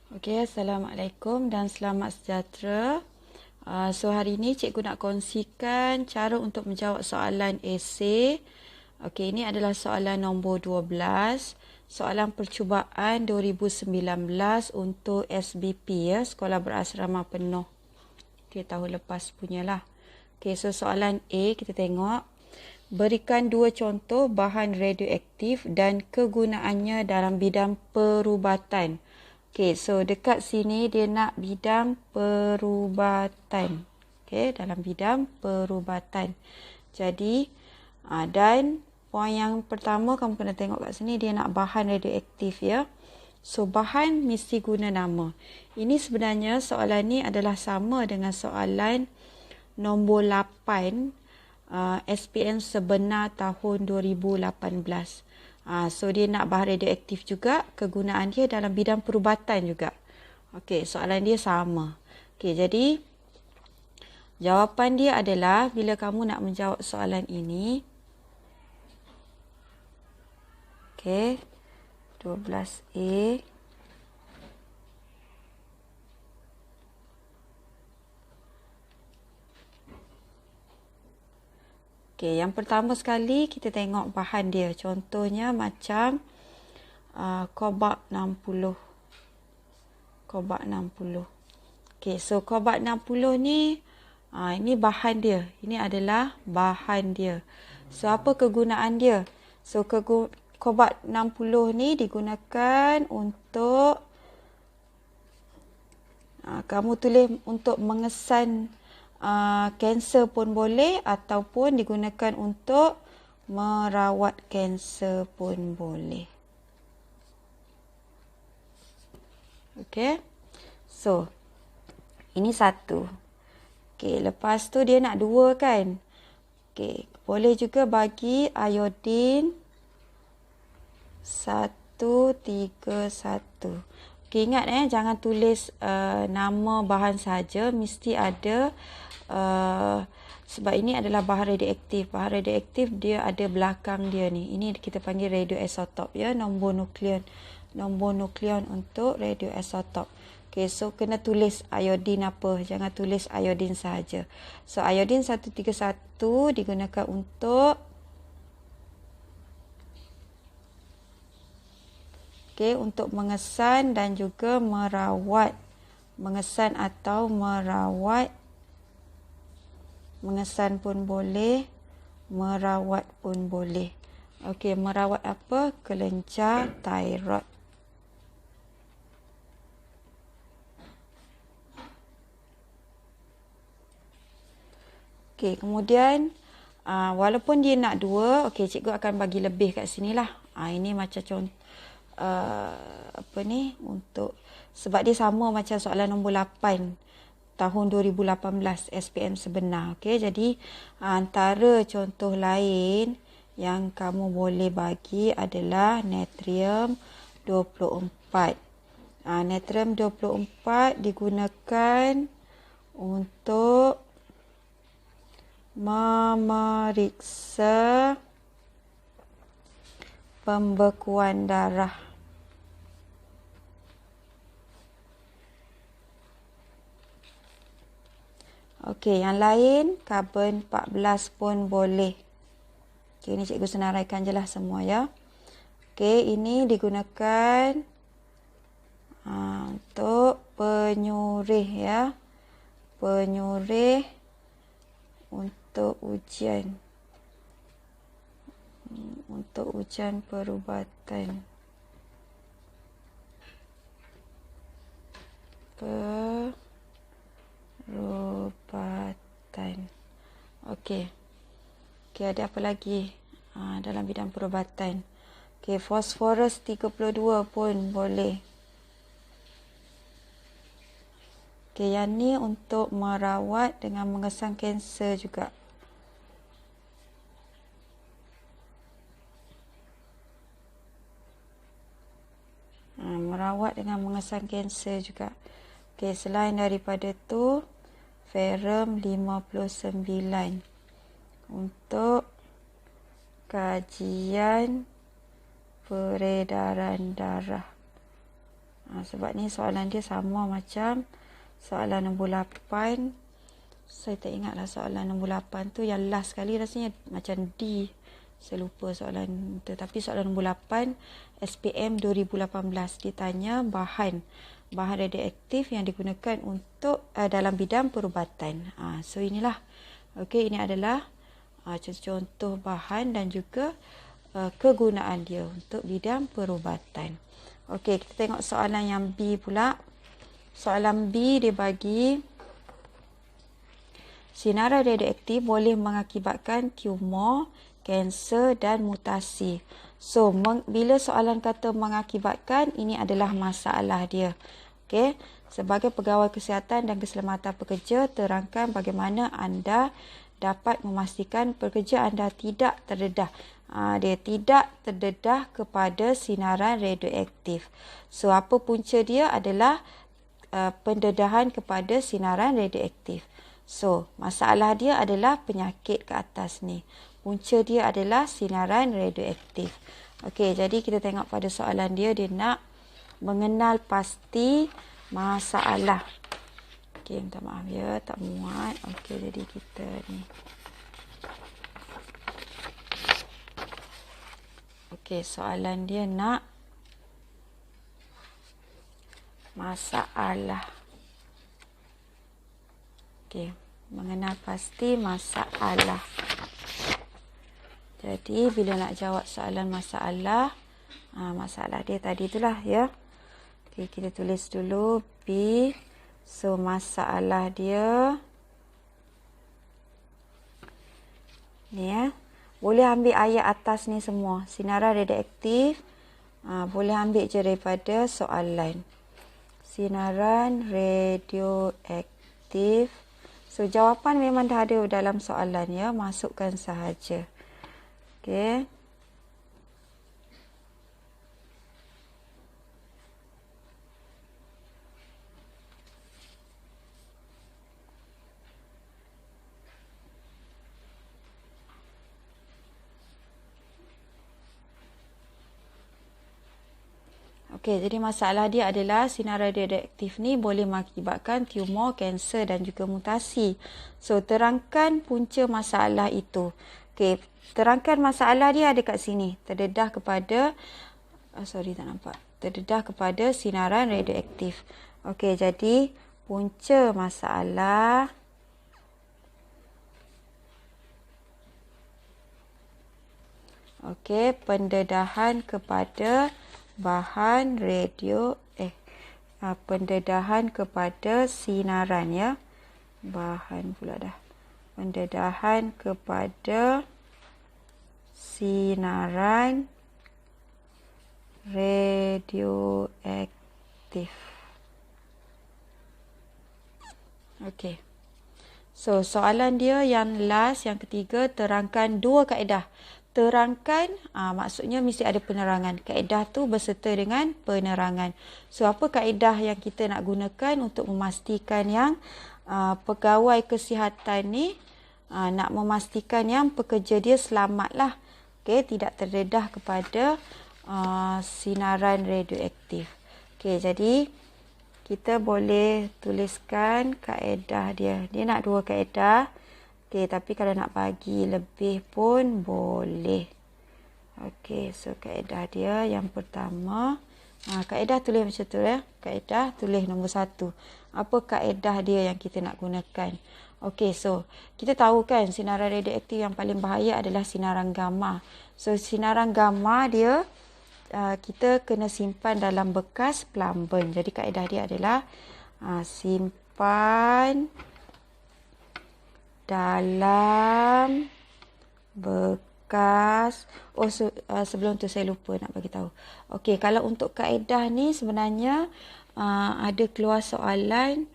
Okey, Assalamualaikum dan selamat sejahtera. So hari ini cikgu nak kongsikan cara untuk menjawab soalan esei. Okey, ini adalah soalan nombor 12, soalan percubaan 2019 untuk SBP ya, Sekolah Berasrama Penuh. Okey, tahun lepas punyalah. Okey, so soalan A kita tengok. Berikan dua contoh bahan radioaktif dan kegunaannya dalam bidang perubatan. Okey, so dekat sini dia nak bidang perubatan. Okey, dalam bidang perubatan. Jadi, dan poin yang pertama kamu kena tengok kat sini dia nak bahan radioaktif ya. So, bahan mesti guna nama. Ini sebenarnya soalan ni adalah sama dengan soalan nombor 8 SPM sebenar tahun 2018. So dia nak bahan radioaktif juga, kegunaan dia dalam bidang perubatan juga. Okey, soalan dia sama. Okey, jadi jawapan dia adalah bila kamu nak menjawab soalan ini. Okey, 12A. Okey, yang pertama sekali kita tengok bahan dia. Contohnya macam kobalt 60. Kobalt 60. Okey, so kobalt 60 ni ini bahan dia. Ini adalah bahan dia. So apa kegunaan dia? So kobalt 60 ni digunakan untuk kamu tulis untuk mengesan kanser pun boleh ataupun digunakan untuk merawat kanser pun boleh. Okey. So, ini satu. Okey, lepas tu dia nak dua kan? Okey, boleh juga bagi iodin 131. Okey, ingat jangan tulis nama bahan saja, mesti ada sebab ini adalah bahan radioaktif. Bahan radioaktif dia ada belakang dia ni. Ini kita panggil radioisotop ya, nombor nukleon. Nombor nukleon untuk radioisotop. Okey, so kena tulis iodin apa, jangan tulis iodin saja. So iodin 131 digunakan untuk untuk mengesan dan juga merawat. Mengesan atau merawat. Mengesan pun boleh, merawat pun boleh. Okey, merawat apa? Kelenjar thyroid. Okey, kemudian walaupun dia nak dua, okey cikgu akan bagi lebih kat sini lah. Ini macam contoh apa ni untuk sebab dia sama macam soalan nombor 8 tahun 2018 SPM sebenar. Okey, jadi antara contoh lain yang kamu boleh bagi adalah natrium 24. Natrium 24 digunakan untuk memeriksa pembekuan darah. Okey, yang lain karbon 14 pun boleh. Okey, ini cikgu senaraikan je lah semua ya. Okey, ini digunakan untuk penyurih ya. Penyurih untuk ujian. Untuk ujian perubatan. Perubatan. Okey. Okey, ada apa lagi dalam bidang perubatan? Okey, fosforus 32 pun boleh. Okey, yang ni untuk merawat dengan mengesan kanser juga. Merawat dengan mengesan kanser juga. Okey, selain daripada tu, ferrum 59 untuk kajian peredaran darah. Sebab ni soalan dia sama macam soalan nombor 8. Saya tak ingatlah soalan nombor 8 tu yang last sekali rasanya macam D. Saya lupa soalan tu. Tapi soalan nombor 8 SPM 2018 ditanya bahan radioaktif yang digunakan untuk dalam bidang perubatan. So inilah. Okey, ini adalah contoh bahan dan juga kegunaan dia untuk bidang perubatan. Okey, kita tengok soalan yang B pula. Soalan B dia bagi sinaran radioaktif boleh mengakibatkan tumor, kanser dan mutasi. So, bila soalan kata mengakibatkan, ini adalah masalah dia. Okey, sebagai pegawai kesihatan dan keselamatan pekerja, terangkan bagaimana anda dapat memastikan pekerja anda tidak terdedah. Dia tidak terdedah kepada sinaran radioaktif. So, apa punca dia adalah pendedahan kepada sinaran radioaktif. So, masalah dia adalah penyakit ke atas ni. Punca dia adalah sinaran radioaktif. Okey, jadi kita tengok pada soalan dia, dia nak mengenal pasti masalah. Okey, minta maaf ya, tak muat. Okey, jadi kita ni. Okey, soalan dia nak masalah. Okey, mengenal pasti masalah. Jadi, bila nak jawab soalan masalah, masalah dia tadi itulah ya. Okey, kita tulis dulu B. So, masalah dia ni ya. Boleh ambil ayat atas ni semua. Sinaran radioaktif. Boleh ambil je daripada soalan. Sinaran radioaktif. So, jawapan memang dah ada dalam soalan ya. Masukkan sahaja. Okey. Okey, jadi masalah dia adalah sinaran radioaktif ni boleh mengakibatkan tumor, kanser dan juga mutasi. So, terangkan punca masalah itu. Okey, terangkan masalah dia ada kat sini. Terdedah kepada tak nampak. Terdedah kepada sinaran radioaktif. Okey, jadi punca masalah pendedahan kepada bahan pendedahan kepada sinaran ya. Bahan pula dah. Pendedahan kepada sinaran radioaktif. Okey. So, soalan dia yang last, yang ketiga, terangkan dua kaedah. Terangkan, maksudnya mesti ada penerangan. Kaedah tu berserta dengan penerangan. So, apa kaedah yang kita nak gunakan untuk memastikan yang pegawai kesihatan ni, nak memastikan yang pekerja dia selamat lah. Okay, tidak terdedah kepada sinaran radioaktif. Okay, jadi kita boleh tuliskan kaedah dia. Dia nak dua kaedah. Okey, tapi kalau nak bagi lebih pun boleh. Okey, so kaedah dia yang pertama. Kaedah tulis macam tu ya. Kaedah tulis nombor 1. Apa kaedah dia yang kita nak gunakan? Okey, so kita tahu kan sinaran radioaktif yang paling bahaya adalah sinaran gamma. So, sinaran gamma dia kita kena simpan dalam bekas plumben. Jadi, kaedah dia adalah simpan dalam bekas. Sebelum tu saya lupa nak bagi tahu. Okey, kalau untuk kaedah ni sebenarnya ada keluar soalan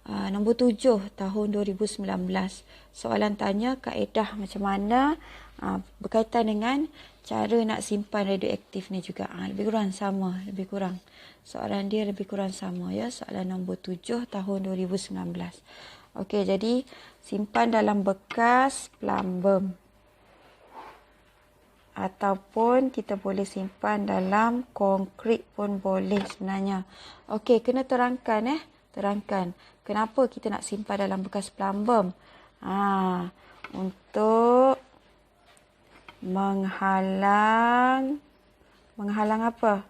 nombor 7 tahun 2019. Soalan tanya kaedah macam mana berkaitan dengan cara nak simpan radioaktif ni juga. Lebih kurang sama, lebih kurang. Soalan dia lebih kurang sama ya. Soalan nombor 7 tahun 2019. Okey, jadi simpan dalam bekas plumben. ataupun kita boleh simpan dalam konkrit pun boleh sebenarnya. Okey, kena terangkan terangkan kenapa kita nak simpan dalam bekas plumbum. Untuk menghalang apa?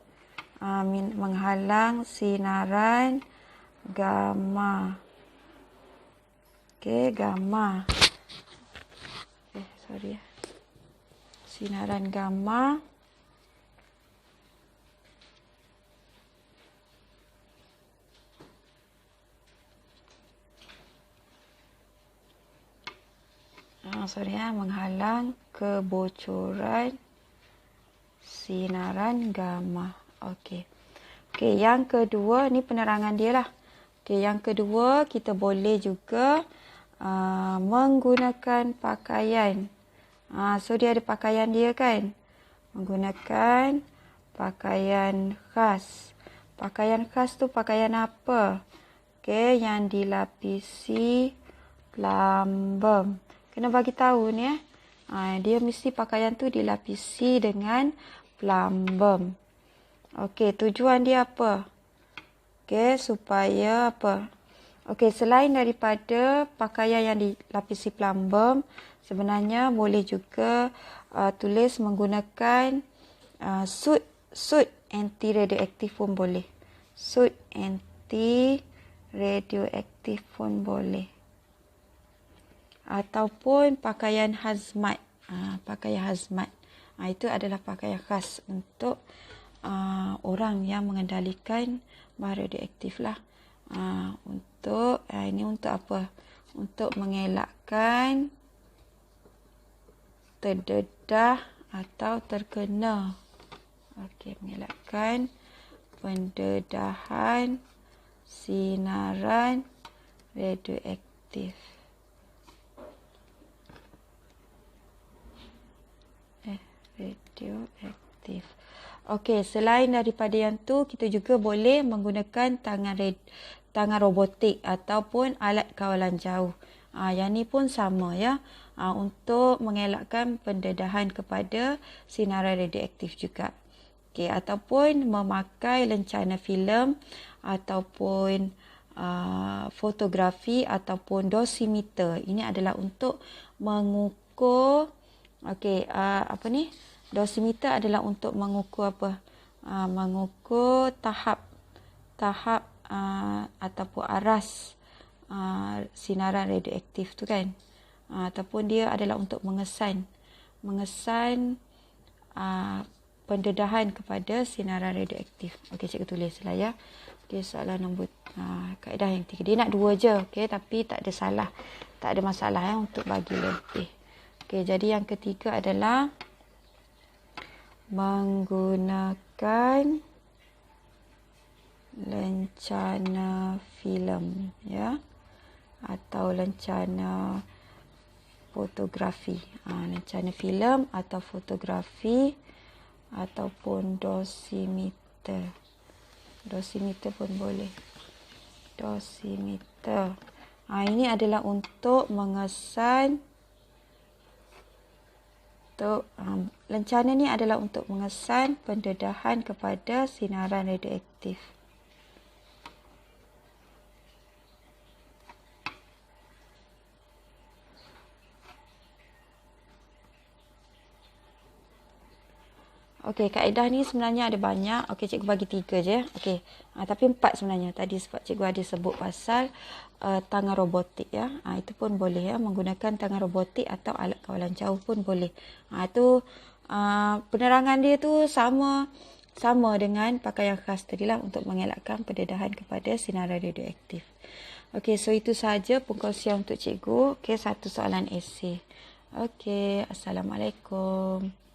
Menghalang sinaran gamma. Okey, gamma. Sinaran gamma menghalang kebocoran sinaran gamma. Okey, yang kedua ni penerangan dia lah. Okey, yang kedua kita boleh juga menggunakan pakaian. So dia ada pakaian dia kan. Menggunakan pakaian khas. Pakaian khas tu pakaian apa? Okey, yang dilapisi plumbum. Kena bagi tahu ni dia mesti pakaian tu dilapisi dengan plumbum. Okey, tujuan dia apa? Okey, supaya apa? Okey, selain daripada pakaian yang dilapisi plumbum, sebenarnya boleh juga tulis menggunakan suit anti radioaktif pun boleh. Suit anti radioaktif pun boleh. Ataupun pakaian hazmat. Pakaian hazmat. Itu adalah pakaian khas untuk orang yang mengendalikan bahan radioaktif lah. Ini untuk apa? Untuk mengelakkan terdedah atau terkena. Okey, mengelakkan pendedahan sinaran radioaktif. Radioaktif. Okey, selain daripada yang tu, kita juga boleh menggunakan tangan robotik ataupun alat kawalan jauh. Yang ni pun sama ya. Untuk mengelakkan pendedahan kepada sinaran radioaktif juga. Okey, ataupun memakai lencana filem ataupun fotografi ataupun dosimeter. Ini adalah untuk mengukur dosimeter adalah untuk mengukur apa? Mengukur tahap ataupun aras sinaran radioaktif tu kan. Ataupun dia adalah untuk mengesan pendedahan kepada sinaran radioaktif. Okey, cikgu tulis lah ya. Okey, soalan nombor kaedah yang 3. Dia nak 2 je, okey, tapi tak ada salah. Tak ada masalah untuk bagi lebih. Okey, jadi yang ketiga adalah menggunakan lencana filem ya, atau lencana fotografi. Lencana filem atau fotografi ataupun dosimeter. Dosimeter pun boleh. Dosimeter. Ini adalah untuk mengesan lencana ni adalah untuk mengesan pendedahan kepada sinaran radioaktif. Okey, kaedah ni sebenarnya ada banyak. Okey, cikgu bagi 3 je. Okey, tapi 4 sebenarnya. Tadi sebab cikgu ada sebut pasal tangan robotik ya. Itu pun boleh ya. Menggunakan tangan robotik atau alat kawalan jauh pun boleh. Itu penerangan dia tu sama dengan pakaian khas tadi lah untuk mengelakkan pendedahan kepada sinaran radioaktif. Okey, so itu sahaja perkongsian untuk cikgu. Okey, satu soalan esei. Okey, Assalamualaikum.